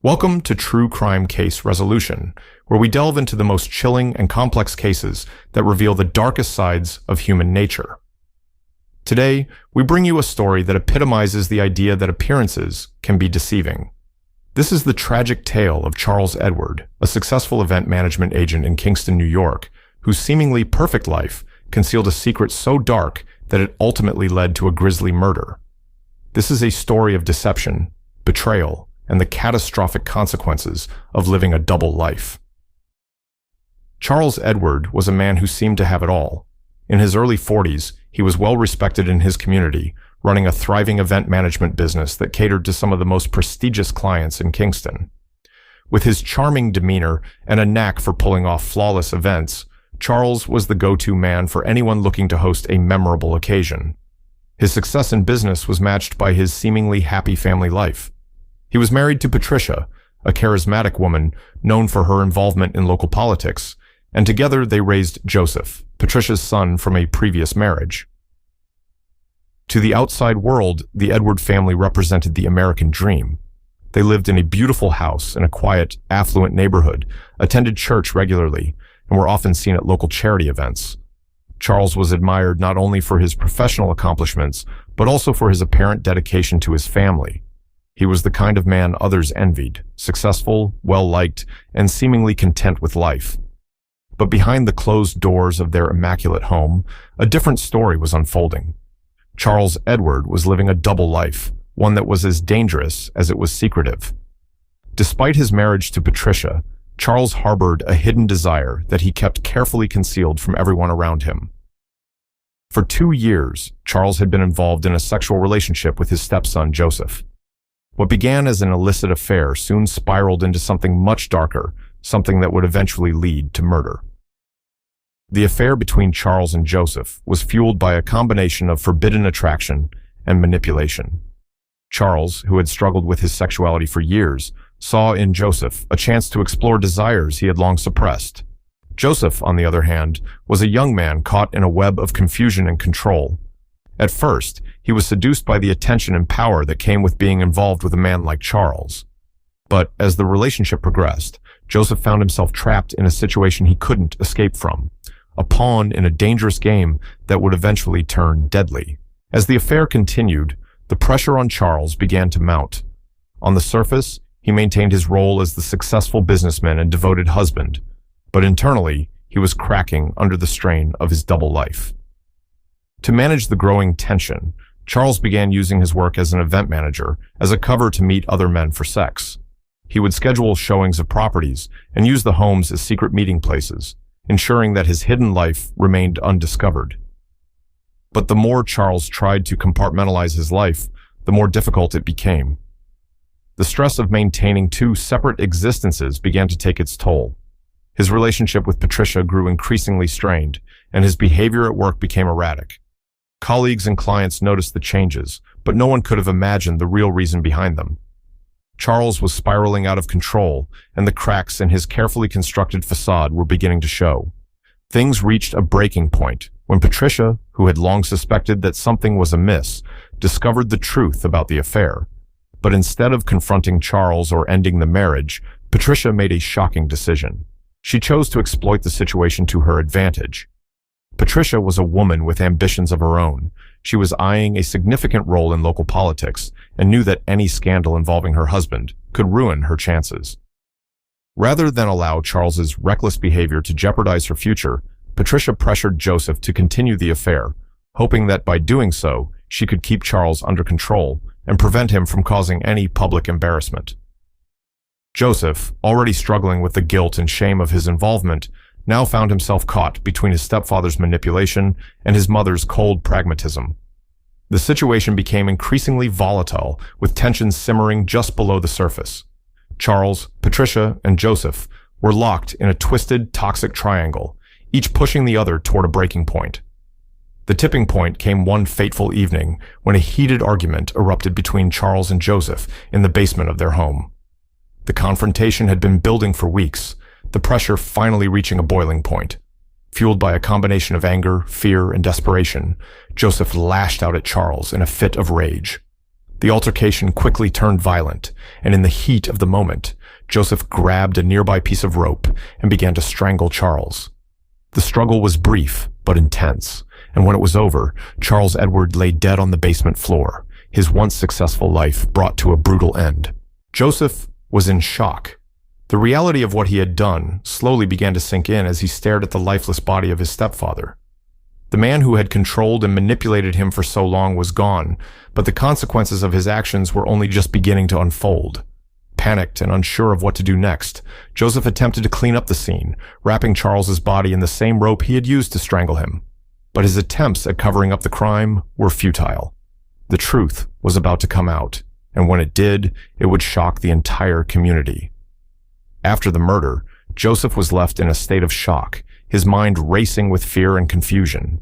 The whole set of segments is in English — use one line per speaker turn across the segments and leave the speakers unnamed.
Welcome to True Crime Case Resolution, where we delve into the most chilling and complex cases that reveal the darkest sides of human nature. Today, we bring you a story that epitomizes the idea that appearances can be deceiving. This is the tragic tale of Charles Edward, a successful event management agent in Kingston, New York, whose seemingly perfect life concealed a secret so dark that it ultimately led to a grisly murder. This is a story of deception, betrayal, and the catastrophic consequences of living a double life. Charles Edward was a man who seemed to have it all. In his early 40s, he was well respected in his community, running a thriving event management business that catered to some of the most prestigious clients in Kingston. With his charming demeanor and a knack for pulling off flawless events, Charles was the go-to man for anyone looking to host a memorable occasion. His success in business was matched by his seemingly happy family life. He was married to Patricia, a charismatic woman known for her involvement in local politics, and together they raised Joseph, Patricia's son from a previous marriage. To the outside world, the Edward family represented the American dream. They lived in a beautiful house in a quiet, affluent neighborhood, attended church regularly, and were often seen at local charity events. Charles was admired not only for his professional accomplishments, but also for his apparent dedication to his family. He was the kind of man others envied, successful, well-liked, and seemingly content with life. But behind the closed doors of their immaculate home, a different story was unfolding. Charles Edward was living a double life, one that was as dangerous as it was secretive. Despite his marriage to Patricia, Charles harbored a hidden desire that he kept carefully concealed from everyone around him. For 2 years, Charles had been involved in a sexual relationship with his stepson, Joseph. What began as an illicit affair soon spiraled into something much darker, something that would eventually lead to murder. The affair between Charles and Joseph was fueled by a combination of forbidden attraction and manipulation. Charles, who had struggled with his sexuality for years, saw in Joseph a chance to explore desires he had long suppressed. Joseph, on the other hand, was a young man caught in a web of confusion and control. At first, he was seduced by the attention and power that came with being involved with a man like Charles. But as the relationship progressed, Joseph found himself trapped in a situation he couldn't escape from, a pawn in a dangerous game that would eventually turn deadly. As the affair continued, the pressure on Charles began to mount. On the surface, he maintained his role as the successful businessman and devoted husband, but internally, he was cracking under the strain of his double life. To manage the growing tension, Charles began using his work as an event manager as a cover to meet other men for sex. He would schedule showings of properties and use the homes as secret meeting places, ensuring that his hidden life remained undiscovered. But the more Charles tried to compartmentalize his life, the more difficult it became. The stress of maintaining 2 separate existences began to take its toll. His relationship with Patricia grew increasingly strained, and his behavior at work became erratic. Colleagues and clients noticed the changes, but no one could have imagined the real reason behind them. Charles was spiraling out of control, and the cracks in his carefully constructed facade were beginning to show. Things reached a breaking point when Patricia, who had long suspected that something was amiss, discovered the truth about the affair. But instead of confronting Charles or ending the marriage, Patricia made a shocking decision. She chose to exploit the situation to her advantage. Patricia was a woman with ambitions of her own. She was eyeing a significant role in local politics and knew that any scandal involving her husband could ruin her chances. Rather than allow Charles's reckless behavior to jeopardize her future, Patricia pressured Joseph to continue the affair, hoping that by doing so, she could keep Charles under control and prevent him from causing any public embarrassment. Joseph, already struggling with the guilt and shame of his involvement, now found himself caught between his stepfather's manipulation and his mother's cold pragmatism. The situation became increasingly volatile, with tensions simmering just below the surface. Charles, Patricia, and Joseph were locked in a twisted, toxic triangle, each pushing the other toward a breaking point. The tipping point came one fateful evening when a heated argument erupted between Charles and Joseph in the basement of their home. The confrontation had been building for weeks, the pressure finally reaching a boiling point. Fueled by a combination of anger, fear, and desperation, Joseph lashed out at Charles in a fit of rage. The altercation quickly turned violent, and in the heat of the moment, Joseph grabbed a nearby piece of rope and began to strangle Charles. The struggle was brief but intense, and when it was over, Charles Edward lay dead on the basement floor, his once successful life brought to a brutal end. Joseph was in shock. The reality of what he had done slowly began to sink in as he stared at the lifeless body of his stepfather. The man who had controlled and manipulated him for so long was gone, but the consequences of his actions were only just beginning to unfold. Panicked and unsure of what to do next, Joseph attempted to clean up the scene, wrapping Charles's body in the same rope he had used to strangle him. But his attempts at covering up the crime were futile. The truth was about to come out, and when it did, it would shock the entire community. After the murder, Joseph was left in a state of shock, his mind racing with fear and confusion.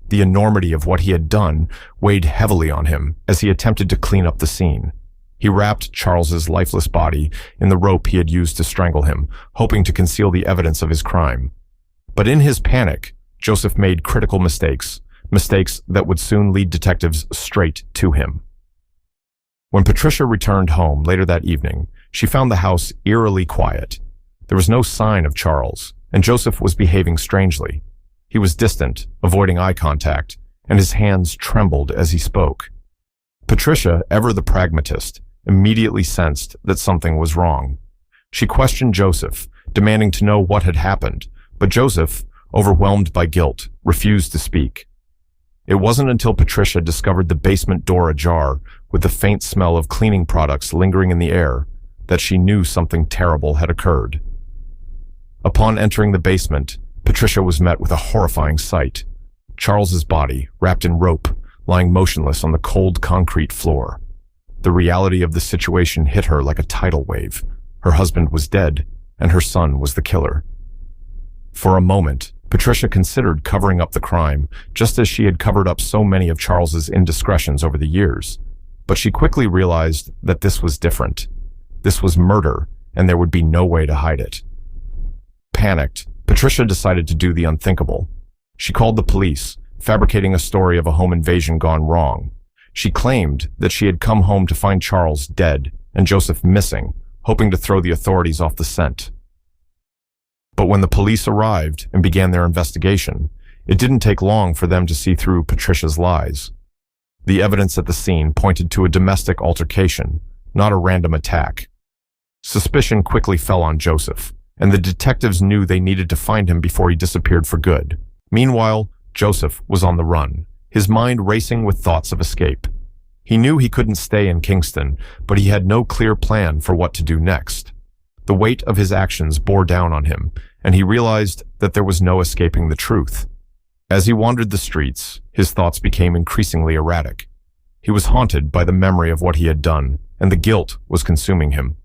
The enormity of what he had done weighed heavily on him as he attempted to clean up the scene. He wrapped Charles's lifeless body in the rope he had used to strangle him, hoping to conceal the evidence of his crime. But in his panic, Joseph made critical mistakes that would soon lead detectives straight to him. When Patricia returned home later that evening, she found the house eerily quiet. There was no sign of Charles, and Joseph was behaving strangely. He was distant, avoiding eye contact, and his hands trembled as he spoke. Patricia, ever the pragmatist, immediately sensed that something was wrong. She questioned Joseph, demanding to know what had happened, but Joseph, overwhelmed by guilt, refused to speak. It wasn't until Patricia discovered the basement door ajar, with the faint smell of cleaning products lingering in the air, that she knew something terrible had occurred. Upon entering the basement, Patricia was met with a horrifying sight. Charles's body, wrapped in rope, lying motionless on the cold concrete floor. The reality of the situation hit her like a tidal wave. Her husband was dead, and her son was the killer. For a moment, Patricia considered covering up the crime, just as she had covered up so many of Charles's indiscretions over the years. But she quickly realized that this was different. This was murder, and there would be no way to hide it. Panicked, Patricia decided to do the unthinkable. She called the police, fabricating a story of a home invasion gone wrong. She claimed that she had come home to find Charles dead and Joseph missing, hoping to throw the authorities off the scent. But when the police arrived and began their investigation, it didn't take long for them to see through Patricia's lies. The evidence at the scene pointed to a domestic altercation, not a random attack. Suspicion quickly fell on Joseph, and the detectives knew they needed to find him before he disappeared for good. Meanwhile, Joseph was on the run, his mind racing with thoughts of escape. He knew he couldn't stay in Kingston, but he had no clear plan for what to do next. The weight of his actions bore down on him, and he realized that there was no escaping the truth. As he wandered the streets, his thoughts became increasingly erratic. He was haunted by the memory of what he had done, and the guilt was consuming him.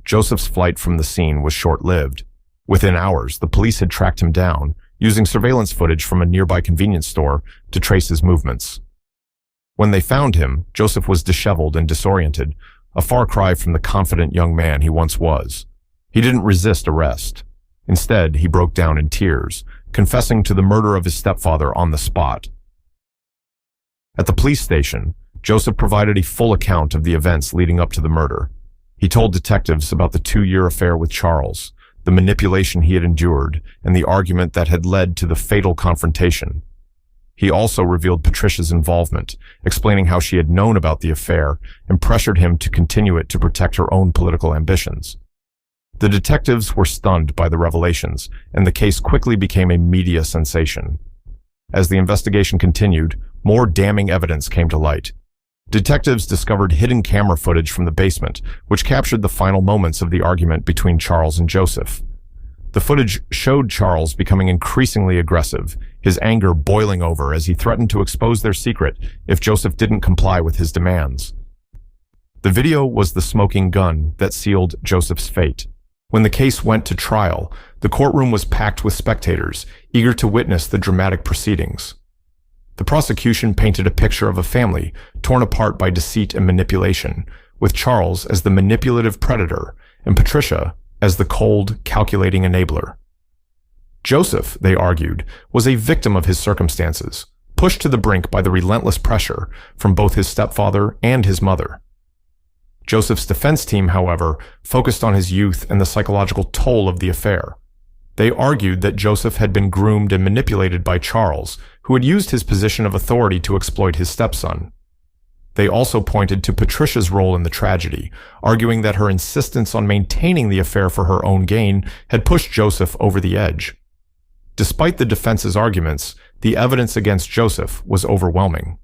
Joseph's flight from the scene was short-lived. Within hours, the police had tracked him down, using surveillance footage from a nearby convenience store to trace his movements. When they found him, Joseph was disheveled and disoriented, a far cry from the confident young man he once was. He didn't resist arrest. Instead, he broke down in tears, confessing to the murder of his stepfather on the spot. At the police station, Joseph provided a full account of the events leading up to the murder. He told detectives about the 2-year affair with Charles, the manipulation he had endured, and the argument that had led to the fatal confrontation. He also revealed Patricia's involvement, explaining how she had known about the affair and pressured him to continue it to protect her own political ambitions. The detectives were stunned by the revelations, and the case quickly became a media sensation. As the investigation continued, more damning evidence came to light. Detectives discovered hidden camera footage from the basement, which captured the final moments of the argument between Charles and Joseph. The footage showed Charles becoming increasingly aggressive, his anger boiling over as he threatened to expose their secret if Joseph didn't comply with his demands. The video was the smoking gun that sealed Joseph's fate. When the case went to trial, the courtroom was packed with spectators, eager to witness the dramatic proceedings. The prosecution painted a picture of a family torn apart by deceit and manipulation, with Charles as the manipulative predator and Patricia as the cold, calculating enabler. Joseph, they argued, was a victim of his circumstances, pushed to the brink by the relentless pressure from both his stepfather and his mother. Joseph's defense team, however, focused on his youth and the psychological toll of the affair. They argued that Joseph had been groomed and manipulated by Charles, who had used his position of authority to exploit his stepson. They also pointed to Patricia's role in the tragedy, arguing that her insistence on maintaining the affair for her own gain had pushed Joseph over the edge. Despite the defense's arguments, the evidence against Joseph was overwhelming.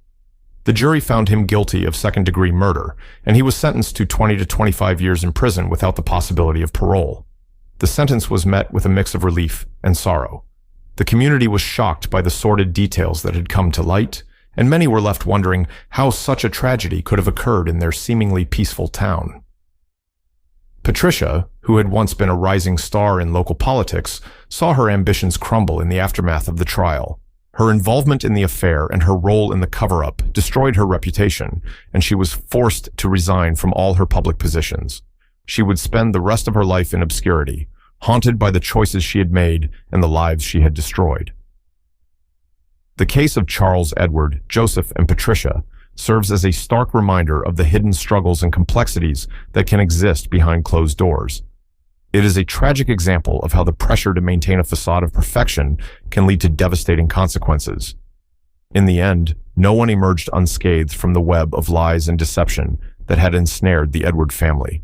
The jury found him guilty of second-degree murder, and he was sentenced to 20 to 25 years in prison without the possibility of parole. The sentence was met with a mix of relief and sorrow. The community was shocked by the sordid details that had come to light, and many were left wondering how such a tragedy could have occurred in their seemingly peaceful town. Patricia, who had once been a rising star in local politics, saw her ambitions crumble in the aftermath of the trial. Her involvement in the affair and her role in the cover-up destroyed her reputation, and she was forced to resign from all her public positions. She would spend the rest of her life in obscurity, haunted by the choices she had made and the lives she had destroyed. The case of Charles Edward, Joseph, and Patricia serves as a stark reminder of the hidden struggles and complexities that can exist behind closed doors. It is a tragic example of how the pressure to maintain a facade of perfection can lead to devastating consequences. In the end, no one emerged unscathed from the web of lies and deception that had ensnared the Edward family.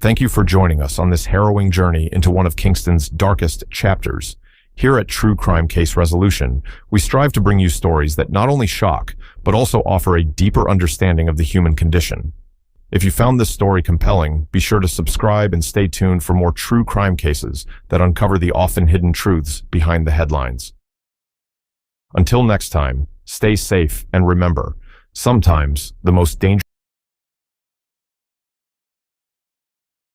Thank you for joining us on this harrowing journey into one of Kingston's darkest chapters. Here at True Crime Case Resolution, we strive to bring you stories that not only shock, but also offer a deeper understanding of the human condition. If you found this story compelling, be sure to subscribe and stay tuned for more true crime cases that uncover the often hidden truths behind the headlines. Until next time, stay safe and remember, sometimes the most dangerous